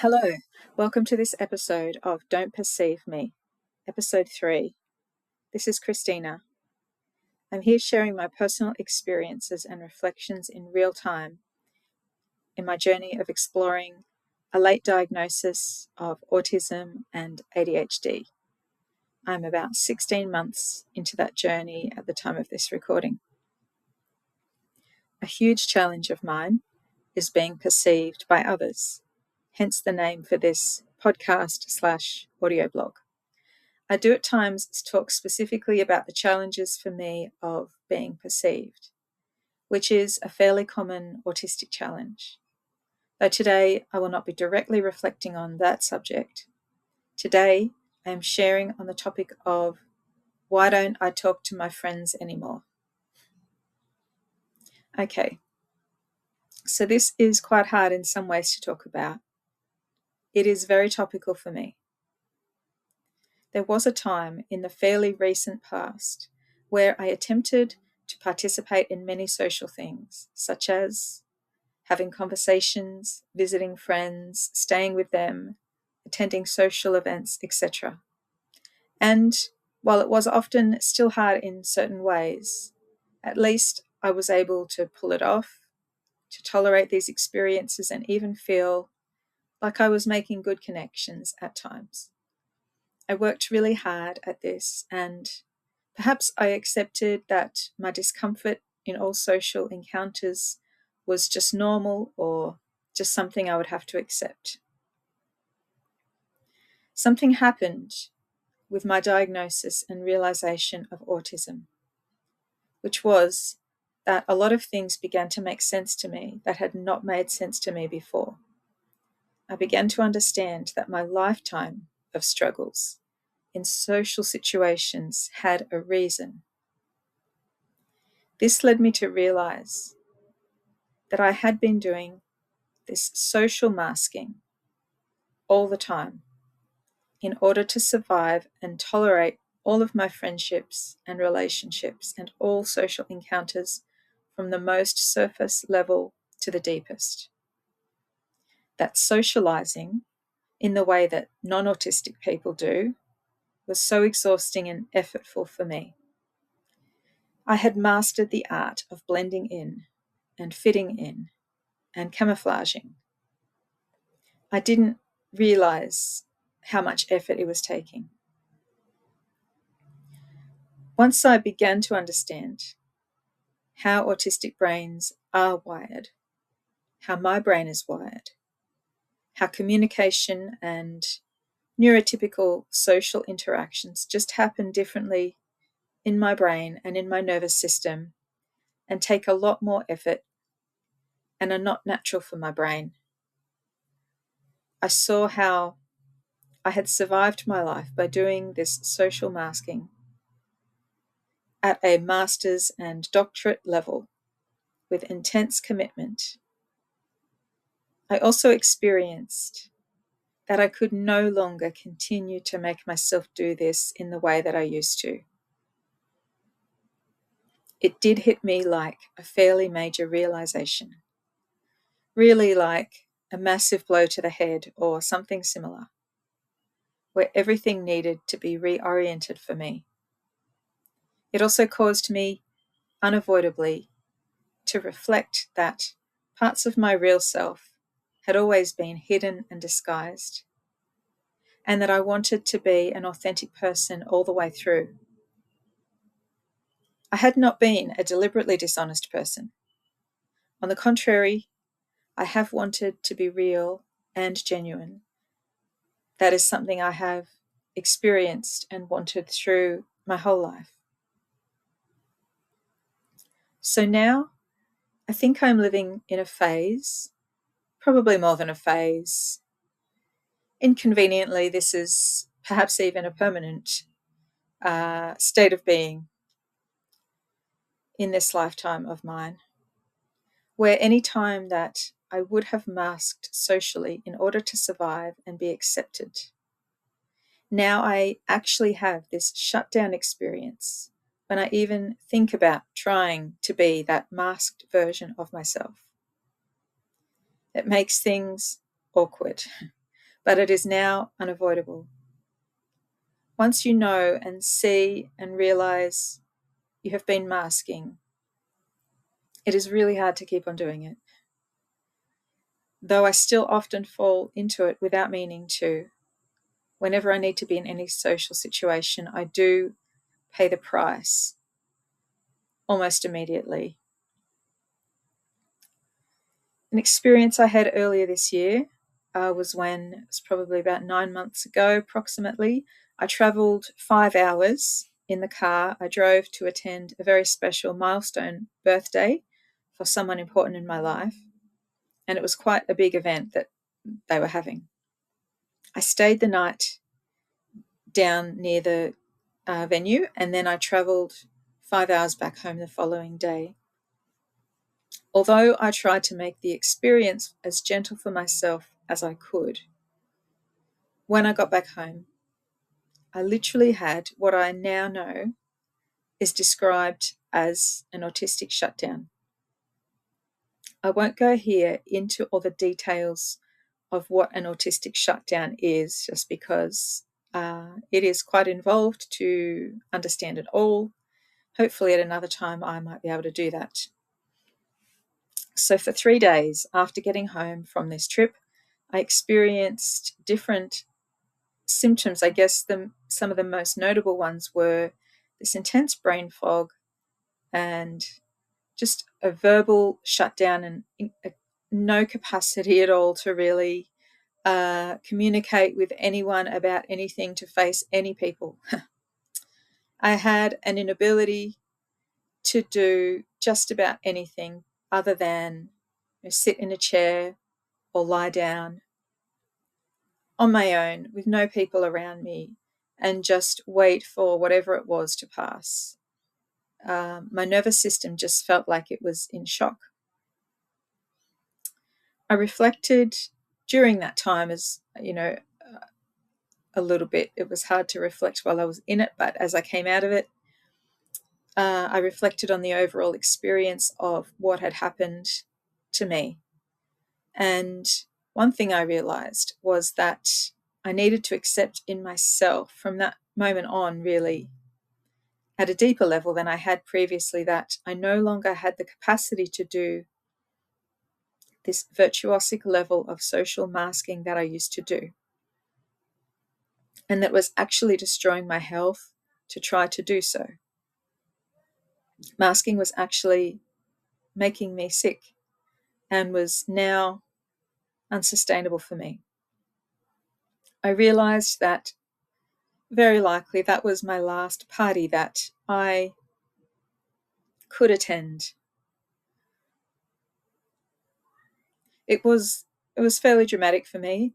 Hello, welcome to this episode of Don't Perceive Me, episode 3. This is Christina. I'm here sharing my personal experiences and reflections in real time in my journey of exploring a late diagnosis of autism and ADHD. I'm about 16 months into that journey at the time of this recording. A huge challenge of mine is being perceived by others, hence the name for this podcast/audio blog. I do at times talk specifically about the challenges for me of being perceived, which is a fairly common autistic challenge. Though today I will not be directly reflecting on that subject. Today I am sharing on the topic of why don't I talk to my friends anymore? Okay, so this is quite hard in some ways to talk about. It is very topical for me. There was a time in the fairly recent past where I attempted to participate in many social things, such as having conversations, visiting friends, staying with them, attending social events, etc. And while it was often still hard in certain ways, at least I was able to pull it off, to tolerate these experiences, and even feel like I was making good connections at times. I worked really hard at this, and perhaps I accepted that my discomfort in all social encounters was just normal or just something I would have to accept. Something happened with my diagnosis and realization of autism, which was that a lot of things began to make sense to me that had not made sense to me before. I began to understand that my lifetime of struggles in social situations had a reason. This led me to realize that I had been doing this social masking all the time in order to survive and tolerate all of my friendships and relationships and all social encounters from the most surface level to the deepest. That socializing in the way that non-autistic people do was so exhausting and effortful for me. I had mastered the art of blending in and fitting in and camouflaging. I didn't realize how much effort it was taking. Once I began to understand how autistic brains are wired, how my brain is wired, how communication and neurotypical social interactions just happen differently in my brain and in my nervous system and take a lot more effort and are not natural for my brain. I saw how I had survived my life by doing this social masking at a master's and doctorate level with intense commitment. I also experienced that I could no longer continue to make myself do this in the way that I used to. It did hit me like a fairly major realization, really like a massive blow to the head or something similar, where everything needed to be reoriented for me. It also caused me, unavoidably, to reflect that parts of my real self had always been hidden and disguised, and that I wanted to be an authentic person all the way through. I had not been a deliberately dishonest person. On the contrary, I have wanted to be real and genuine. That is something I have experienced and wanted through my whole life. So now, I think I'm living in a phase, probably more than a phase. Inconveniently, this is perhaps even a permanent state of being in this lifetime of mine, where any time that I would have masked socially in order to survive and be accepted, now I actually have this shutdown experience when I even think about trying to be that masked version of myself. It makes things awkward. but it is now unavoidable. Once you know and see and realize you have been masking, it is really hard to keep on doing it. Though I still often fall into it without meaning to. Whenever I need to be in any social situation, I do pay the price almost immediately. An experience I had earlier this year was when, it was probably about 9 months ago approximately, I travelled 5 hours in the car. I drove to attend a very special milestone birthday for someone important in my life, and it was quite a big event that they were having. I stayed the night down near the venue, and then I travelled 5 hours back home the following day. Although I tried to make the experience as gentle for myself as I could, when I got back home, I literally had what I now know is described as an autistic shutdown. I won't go here into all the details of what an autistic shutdown is, just because it is quite involved to understand it all. Hopefully, at another time, I might be able to do that. So, for 3 days after getting home from this trip, I experienced different symptoms. I guess some of the most notable ones were this intense brain fog and just a verbal shutdown and no capacity at all to really communicate with anyone about anything, to face any people. I had an inability to do just about anything other than sit in a chair or lie down on my own with no people around me and just wait for whatever it was to pass. My nervous system just felt like it was in shock. I reflected during that time, as you know, a little bit. It was hard to reflect while I was in it, but as I came out of it, I reflected on the overall experience of what had happened to me. And one thing I realized was that I needed to accept in myself from that moment on, really, at a deeper level than I had previously, that I no longer had the capacity to do this virtuosic level of social masking that I used to do. And that was actually destroying my health to try to do so. Masking was actually making me sick and was now unsustainable for me. I realized that very likely that was my last party that I could attend. It was fairly dramatic for me,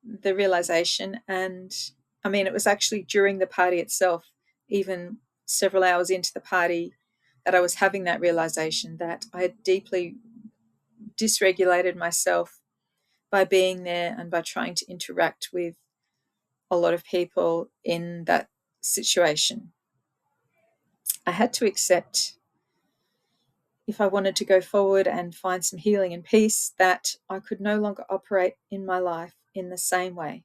the realization, and I mean, it was actually during the party itself, even several hours into the party, that I was having that realization that I had deeply dysregulated myself by being there and by trying to interact with a lot of people in that situation. I had to accept, if I wanted to go forward and find some healing and peace, that I could no longer operate in my life in the same way.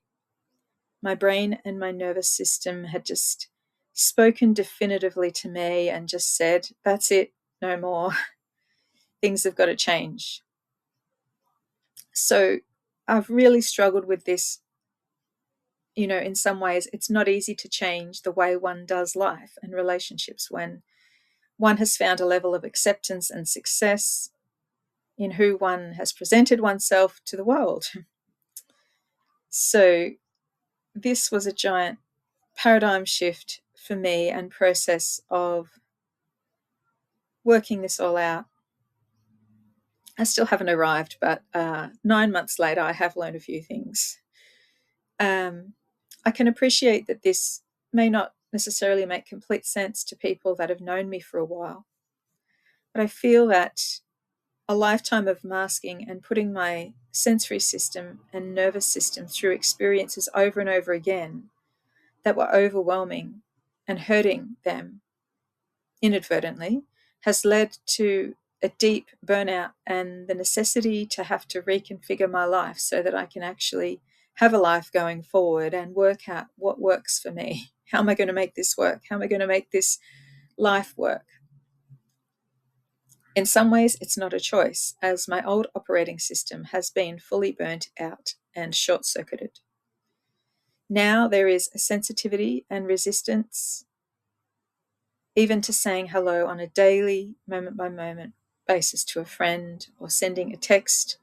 My brain and my nervous system had just spoken definitively to me and just said, that's it, no more. Things have got to change. So I've really struggled with this. You know, in some ways, it's not easy to change the way one does life and relationships when one has found a level of acceptance and success in who one has presented oneself to the world. So this was a giant paradigm shift for me and process of working this all out. I still haven't arrived, but 9 months later, I have learned a few things. I can appreciate that this may not necessarily make complete sense to people that have known me for a while, but I feel that a lifetime of masking and putting my sensory system and nervous system through experiences over and over again that were overwhelming and hurting them inadvertently has led to a deep burnout and the necessity to have to reconfigure my life so that I can actually have a life going forward and work out what works for me. How am I going to make this work? How am I going to make this life work? In some ways, it's not a choice, as my old operating system has been fully burnt out and short-circuited. Now there is a sensitivity and resistance, even to saying hello on a daily, moment-by-moment basis to a friend, or sending a text,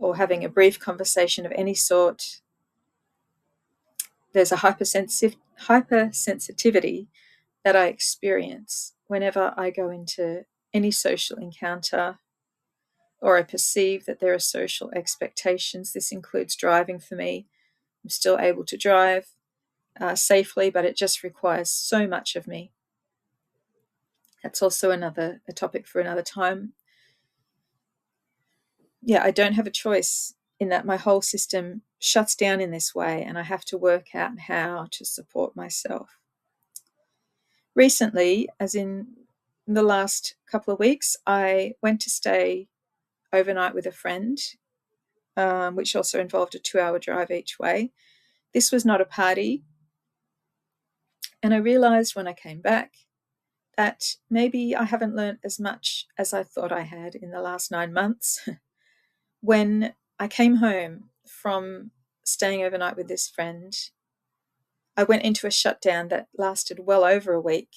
or having a brief conversation of any sort. There's a hypersensitivity that I experience whenever I go into any social encounter, or I perceive that there are social expectations. This includes driving for me. I'm still able to drive safely, but it just requires so much of me. That's also a topic for another time. Yeah, I don't have a choice in that my whole system shuts down in this way, and I have to work out how to support myself. Recently, as in the last couple of weeks, I went to stay overnight with a friend, which also involved a 2-hour drive each way. This was not a party, and I realized when I came back that maybe I haven't learned as much as I thought I had in the last 9 months. When I came home from staying overnight with this friend, I went into a shutdown that lasted well over a week,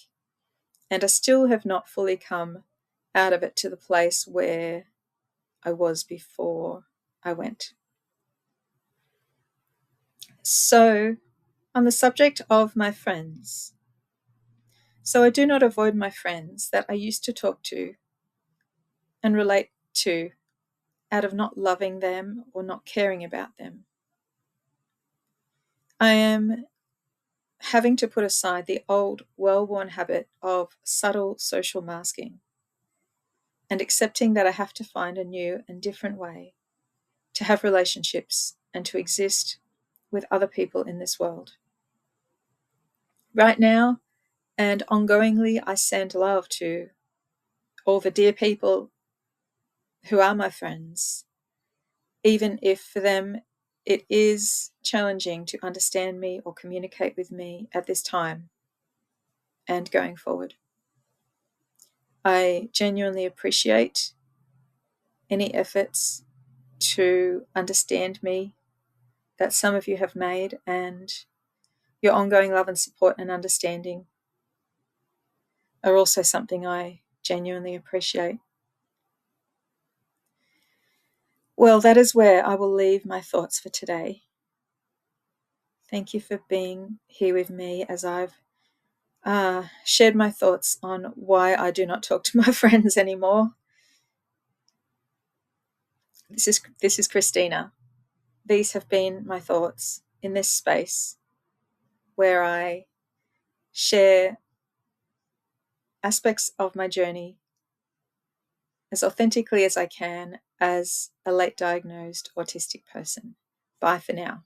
and I still have not fully come out of it to the place where I was before I went. So, on the subject of my friends, so I do not avoid my friends that I used to talk to and relate to out of not loving them or not caring about them. I am having to put aside the old, well-worn habit of subtle social masking and accepting that I have to find a new and different way to have relationships and to exist with other people in this world. Right now and ongoingly, I send love to all the dear people who are my friends, even if for them it is challenging to understand me or communicate with me at this time and going forward. I genuinely appreciate any efforts to understand me that some of you have made, and your ongoing love and support and understanding are also something I genuinely appreciate. Well, that is where I will leave my thoughts for today. Thank you for being here with me as I've shared my thoughts on why I do not talk to my friends anymore. This is Christina. These have been my thoughts in this space where I share aspects of my journey as authentically as I can as a late diagnosed autistic person. Bye for now.